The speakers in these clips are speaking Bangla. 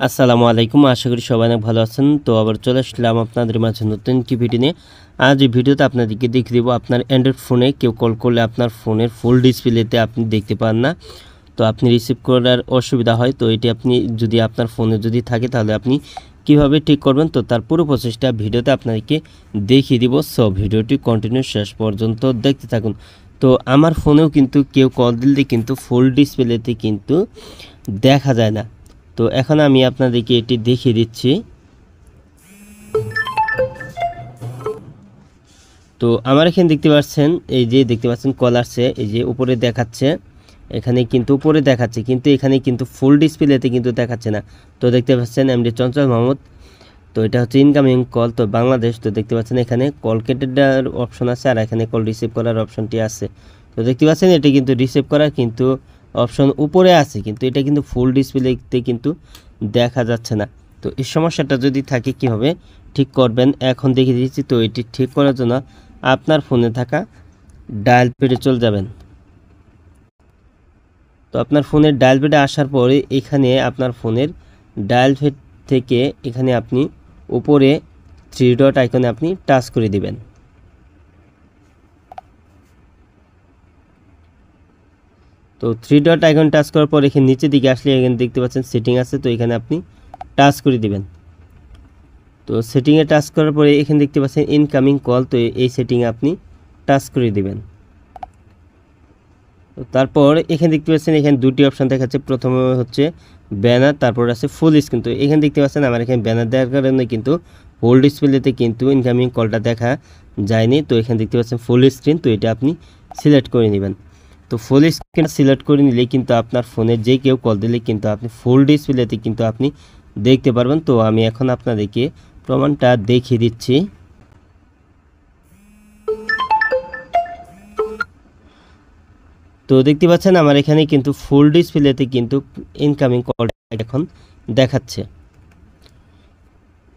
আসসালামু আলাইকুম, আশা করি সবাই অনেক ভালো আছেন। তো আবার চলে আসলাম আপনাদের মাঝে নতুন একটি ভিডিও নিয়ে। আজ এই ভিডিওতে আপনাদেরকে দেখিয়ে দেবো আপনার অ্যান্ড্রয়েড ফোনে কেউ কল করলে আপনার ফোনের ফুল ডিসপ্লেতে আপনি দেখতে পান না, তো আপনি রিসিভ করার অসুবিধা হয়। তো এটি আপনি যদি আপনার ফোনে যদি থাকে তাহলে আপনি কিভাবে ঠিক করবেন, তো তার পুরো প্রসেসটা ভিডিওতে আপনাদেরকে দেখিয়ে দিব। সো ভিডিওটি কন্টিনিউ শেষ পর্যন্ত দেখতে থাকুন। তো আমার ফোনেও কিন্তু কেউ কল দিলে কিন্তু ফুল ডিসপ্লেতে কিন্তু দেখা যায় না। তো এখন আমি আপনাদেরকে এটি দেখিয়ে দিচ্ছি। তো আমার এখানে দেখতে পাচ্ছেন, এই যে দেখতে পাচ্ছেন কল আসছে, এই যে উপরে দেখাচ্ছে, এখানে কিন্তু উপরে দেখাচ্ছে, কিন্তু এখানে কিন্তু ফুল ডিসপ্লেতে কিন্তু দেখাচ্ছে না। তো দেখতে পাচ্ছেন এমডি চঞ্চল মাহমুদ, তো এটা হচ্ছে ইনকামিং কল, তো বাংলাদেশ। তো দেখতে পাচ্ছেন এখানে কল কেটের অপশন আছে আর এখানে কল রিসিভ করার অপশনটি আছে। তো দেখতে পাচ্ছেন এটি কিন্তু রিসিভ করার কিন্তু অপশন উপরে আছে, কিন্তু এটা কিন্তু ফুল ডিসপ্লেতে কিন্তু দেখা যাচ্ছে না। তো এই সমস্যাটা যদি থাকে কীভাবে ঠিক করবেন এখন দেখিয়ে দিচ্ছি। তো এটি ঠিক করার জন্য আপনার ফোনে থাকা ডায়াল প্যাডে চলে যাবেন। তো আপনার ফোনের ডায়াল প্যাডে আসার পরে এখানে আপনার ফোনের ডায়াল প্যাড থেকে এখানে আপনি উপরে 3 ডট আইকনে আপনি টাচ করে দিবেন। তো 3 ডট আইকন টাচ করার পর এখানে নিচের দিকে আসলে এখানে দেখতে পাচ্ছেন সেটিং আছে, তো এখানে আপনি টাচ করে দিবেন। তো সেটিংয়ে টাচ করার পরে এখানে দেখতে পাচ্ছেন ইনকামিং কল, তো এই সেটিংয়ে আপনি টাচ করে দিবেন। তো তারপর এখানে দেখতে পাচ্ছেন এখানে দুটি অপশান দেখাচ্ছে, প্রথমে হচ্ছে ব্যানার, তারপর আছে ফুল স্ক্রিন। তো এখানে দেখতে পাচ্ছেন আমার এখানে ব্যানার দেওয়ার কারণে কিন্তু ফুল ডিসপ্লেতে কিন্তু ইনকামিং কলটা দেখা যায়নি। তো এখানে দেখতে পাচ্ছেন ফুল স্ক্রিন, তো এটা আপনি সিলেক্ট করে নেবেন। তো ফুল স্ক্রিন সিলেক্ট করে নিলে কিন্তু আপনার ফোনে যে কেউ কল দিলে কিন্তু আপনি ফুল ডিসপ্লেতে কিন্তু আপনি দেখতে পারবেন। তো আমি এখন আপনাদেরকে প্রমাণটা দেখিয়ে দিচ্ছি। তো দেখতে পাচ্ছেন আমার এখানে কিন্তু ফুল ডিসপ্লেতে কিন্তু ইনকামিং কল এখন দেখাচ্ছে।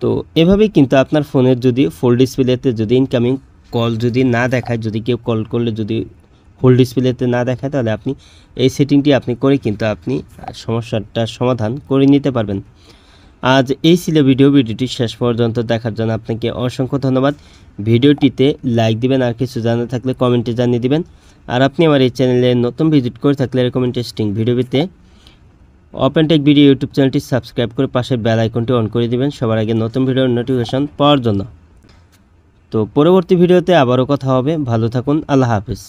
তো এভাবেই কিন্তু আপনার ফোনের যদি ফুল ডিসপ্লেতে যদি ইনকামিং কল যদি না দেখায়, যদি কেউ কল করলে যদি ফুল ডিসপ্লেতে না দেখায়, তাহলে আপনি এই সেটিংটি আপনি করে কিন্তু আপনি সমস্যাটার সমাধান করে নিতে পারবেন। আজ এই ছিল ভিডিওটি শেষ পর্যন্ত দেখার জন্য আপনাকে অসংখ্য ধন্যবাদ। ভিডিওটিতে লাইক দিবেন, আর কিছু জানা থাকলে কমেন্টে জানিয়ে দিবেন। আর আপনি আমার এই চ্যানেলে নতুন ভিজিট করে থাকলে রেকমেন্ডেস্টিং ভিডিও পেতে ওপেন টেক ভিডিও ইউটিউব চ্যানেলটি সাবস্ক্রাইব করে পাশের বেল আইকনটি অন করে দিবেন সবার আগে নতুন ভিডিওর নোটিফিকেশন পাওয়ার জন্য। তো পরবর্তী ভিডিওতে আবারও কথা হবে। ভালো থাকুন, আল্লাহ হাফেজ।